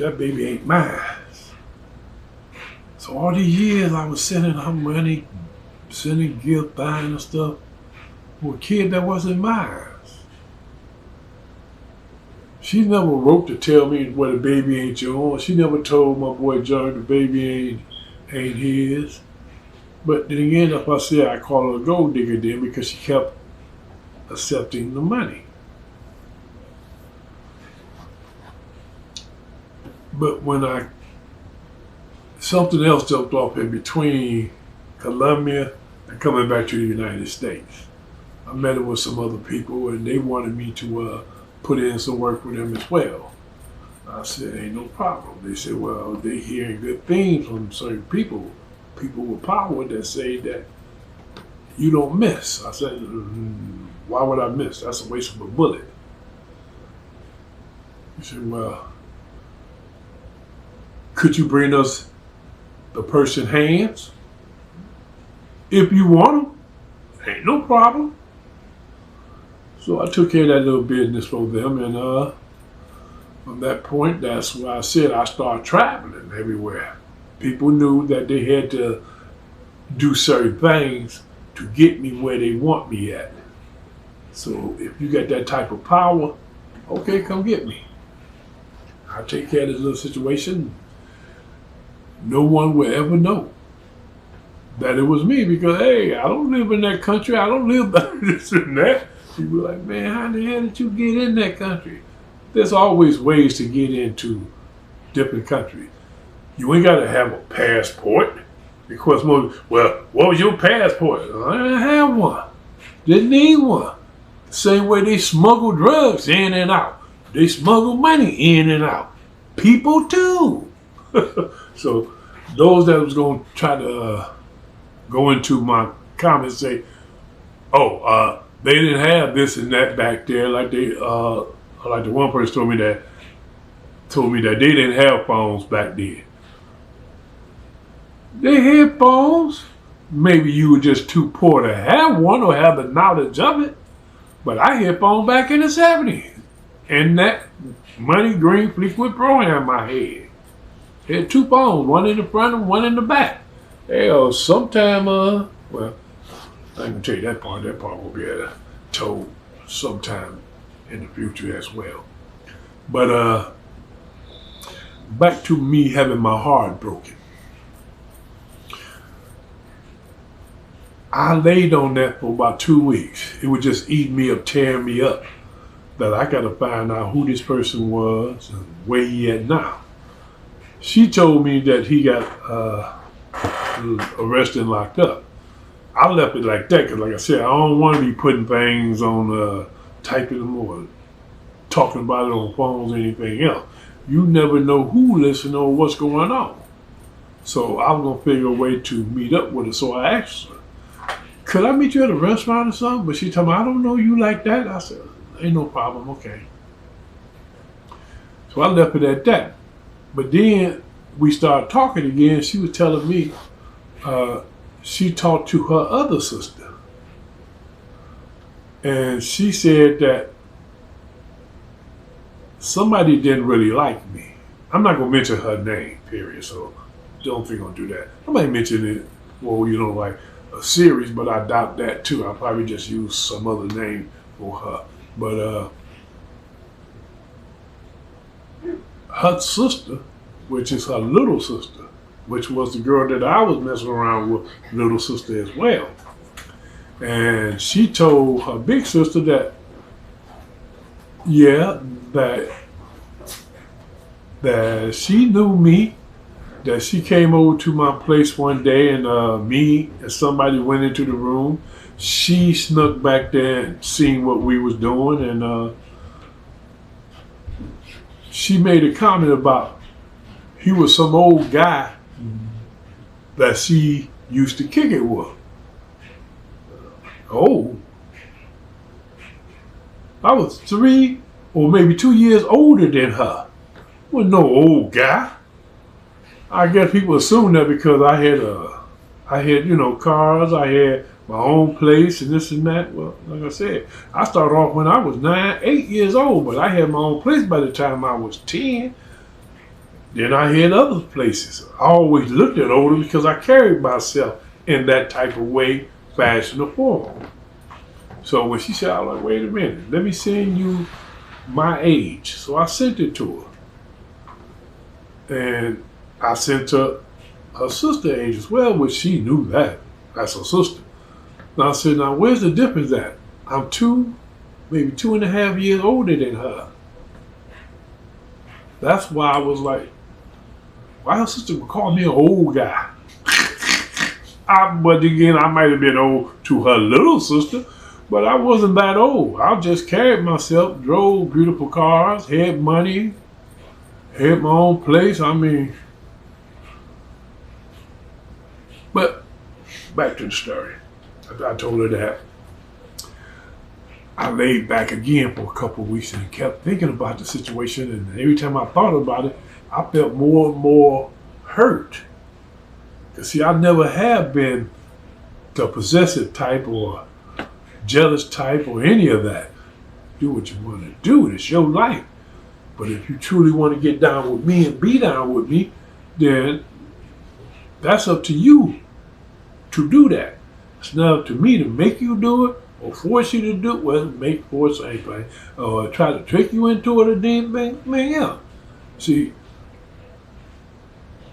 that baby ain't mine. So all these years I was sending her money, sending gift, buying her stuff for a kid that wasn't mine. She never wrote to tell me, well, the baby ain't yours. She never told my boy John the baby ain't his. But then again, if I said I call her a gold digger then because she kept accepting the money. But when something else jumped off in between Colombia and coming back to the United States. I met her with some other people and they wanted me to put in some work with them as well. I said, ain't no problem. They said, well, they hearing good things from certain people with power that say that you don't miss. I said, why would I miss? That's a waste of a bullet. He said, well, could you bring us the person's hands? If you want them, ain't no problem. So I took care of that little business for them, and from that point, that's why I said I started traveling everywhere. People knew that they had to do certain things to get me where they want me at. So if you got that type of power, okay, come get me. I'll take care of this little situation. No one will ever know that it was me because, hey, I don't live in that country. I don't live by this and that. People are like, man, how the hell did you get in that country? There's always ways to get into different countries. You ain't got to have a passport. Because most, well, what was your passport? I didn't have one. Didn't need one. The same way they smuggle drugs in and out. They smuggle money in and out. People too. So those that was going to try to go into my comments say, oh, they didn't have this and that back there, like they like the one person told me that they didn't have phones back then. They had phones. Maybe you were just too poor to have one or have the knowledge of it. But I had phone back in the 70s. And that money green fleetwood program in my head. Had two phones, one in the front and one in the back. Hell, sometime, well, I can tell you that part will be told sometime in the future as well. But back to me having my heart broken. I laid on that for about 2 weeks. It was just eating me up, tearing me up. That I got to find out who this person was and where he at now. She told me that he got arrested and locked up. I left it like that because, like I said, I don't want to be putting things on, typing them or talking about it on phones or anything else. You never know who listening or what's going on. So I was going to figure a way to meet up with her. So I asked her, could I meet you at a restaurant or something? But she told me, I don't know you like that. I said, ain't no problem, okay. So I left it at that. But then we started talking again. She was telling me she talked to her other sister. And she said that somebody didn't really like me. I'm not going to mention her name, period. So don't think I'm going to do that. I might mention it, well, you know, like a series, but I doubt that too. I'll probably just use some other name for her. But her sister, which is her little sister, which was the girl that I was messing around with, little sister as well. And she told her big sister that, yeah, that she knew me, that she came over to my place one day and me and somebody went into the room. She snuck back there and seen what we was doing, and she made a comment about he was some old guy that she used to kick it with. Oh, I was 3 or maybe 2 years older than her. Wasn't no old guy. I guess people assume that because I had you know, cars, I had my own place and this and that. Well, like I said, I started off when I was 8 years old, but I had my own place by the time I was 10. Then I had other places. I always looked at older because I carried myself in that type of way, fashion, or form. So when she said, I was like, wait a minute, let me send you my age. So I sent it to her. And I sent her sister age as well, which she knew that. That's her sister. And I said, now where's the difference at? I'm maybe 2.5 years older than her. That's why I was like, why her sister would call me an old guy? But again, I might have been old to her little sister, but I wasn't that old. I just carried myself, drove beautiful cars, had money, had my own place. I mean, but back to the story. I told her that I laid back again for a couple of weeks and kept thinking about the situation. And every time I thought about it, I felt more and more hurt. Because see, I never have been the possessive type or jealous type or any of that. Do what you want to do. It's your life. But if you truly want to get down with me and be down with me, then that's up to you to do that. It's not up to me to make you do it or force you to do it. Well, make, force, anything. Or try to trick you into it or anything else. See,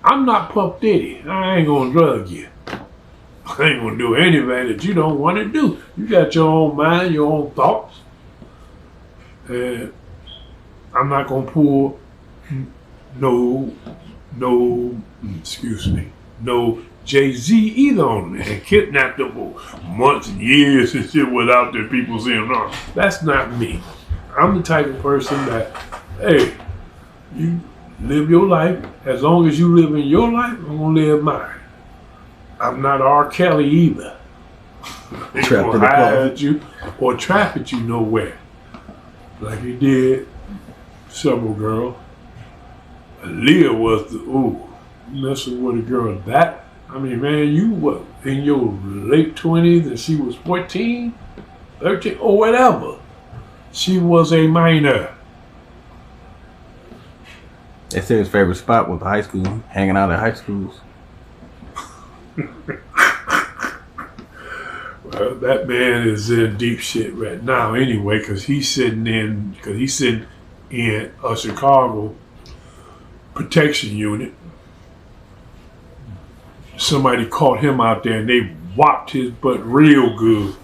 I'm not Puff Daddy. I ain't gonna drug you. I ain't gonna do anything that you don't want to do. You got your own mind, your own thoughts. And I'm not gonna pull no Jay-Z either on me and kidnap them for months and years and shit without the people saying, no, that's not me. I'm the type of person that, hey, you live your life. As long as you live in your life, I'm gonna live mine. I'm not R. Kelly either. They gonna hide you or traffic you nowhere. Like he did several girls. Leah was messing with a girl that, I mean, man, you what, in your late 20s and she was 14, 13, or whatever. She was a minor. They said his favorite spot was high school, hanging out at high schools. Well, that man is in deep shit right now anyway, because he's sitting in a Chicago protection unit. Somebody caught him out there and they whopped his butt real good.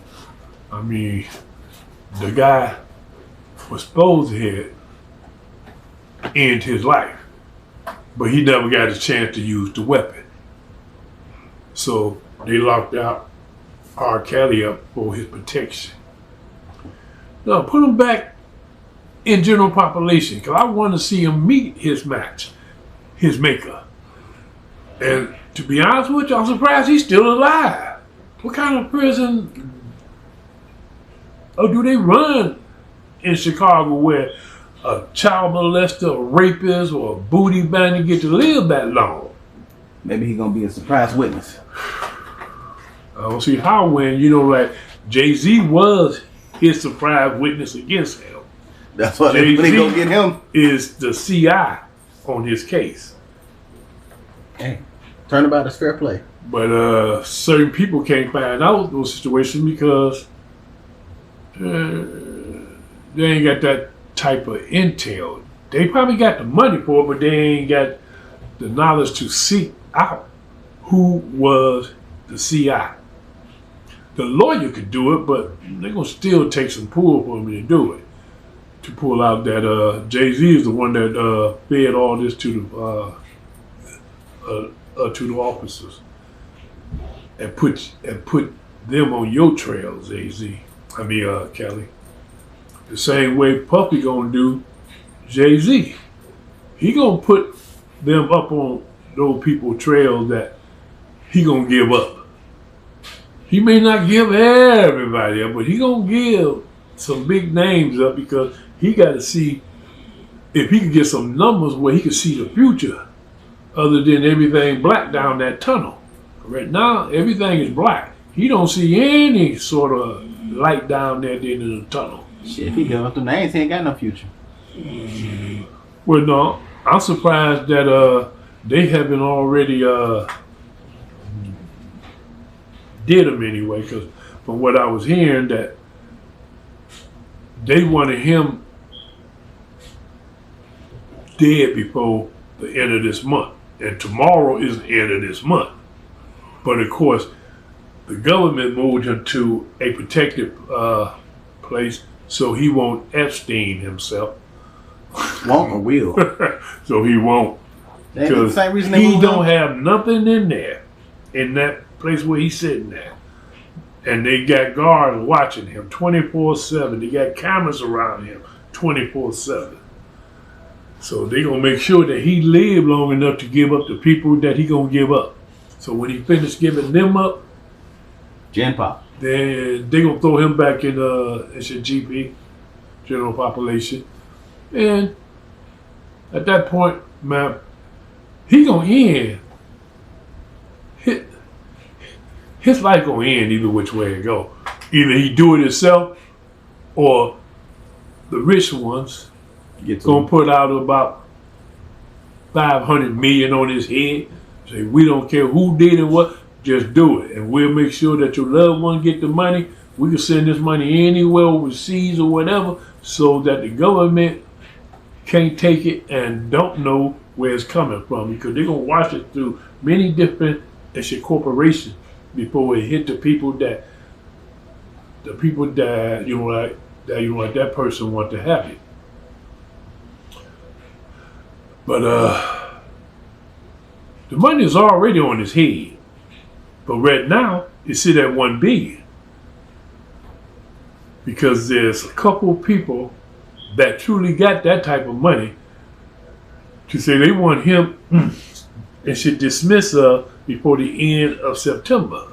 I mean, the guy was supposed to end his life, but he never got a chance to use the weapon. So they locked out R. Kelly up for his protection. Now put him back in general population, because I want to see him meet his match, his maker. And to be honest with you, I'm surprised he's still alive. What kind of prison do they run in Chicago where a child molester, a rapist, or a booty bandit get to live that long? Maybe he's gonna be a surprise witness. I don't see how when, like Jay-Z was his surprise witness against him. That's why they gonna get him. Is the CI on his case. Hey, turnabout is fair play. But certain people can't find out those situations because they ain't got that type of intel. They probably got the money for it, but they ain't got the knowledge to seek out who was the CI. The lawyer could do it, but they're going to still take some pull for me to do it. To pull out that Jay-Z is the one that fed all this to the officers and put them on your trail, Jay-Z. Kelly. The same way Puffy gonna do Jay-Z. He gonna put them up on those people's trails that he gonna give up. He may not give everybody up, but he gonna give some big names up because he got to see if he can get some numbers where he can see the future other than everything black down that tunnel. Right now, everything is black. He don't see any sort of light down there at the end of the tunnel. Shit, if he goes up the names, he ain't got no future. Well, no. I'm surprised that they haven't already did him anyway, because from what I was hearing that they wanted him dead before the end of this month. And tomorrow is the end of this month. But of course, the government moved him to a protected place so he won't Epstein himself. Won't or will? So he won't. Because he don't have nothing in there, in that place where he's sitting there. And they got guards watching him 24/7. They got cameras around him 24/7. So they gonna make sure that he live long enough to give up the people that he gonna give up. So when he finished giving them up, Gen Pop, then they gonna throw him back in as your GP, general population. And at that point, man, he gonna end. His life gonna end either which way it go. Either he do it himself, or the rich ones gonna put out about $500 million on his head. Say, we don't care who did and what, just do it, and we'll make sure that your loved one get the money. We can send this money anywhere overseas or whatever, so that the government can't take it and don't know where it's coming from, because they're gonna watch it through many different corporations before it hit the people that that person want to have it. But the money is already on his head. But right now, it's sit at $1 billion. Because there's a couple people that truly got that type of money to say they want him and should dismiss her before the end of September.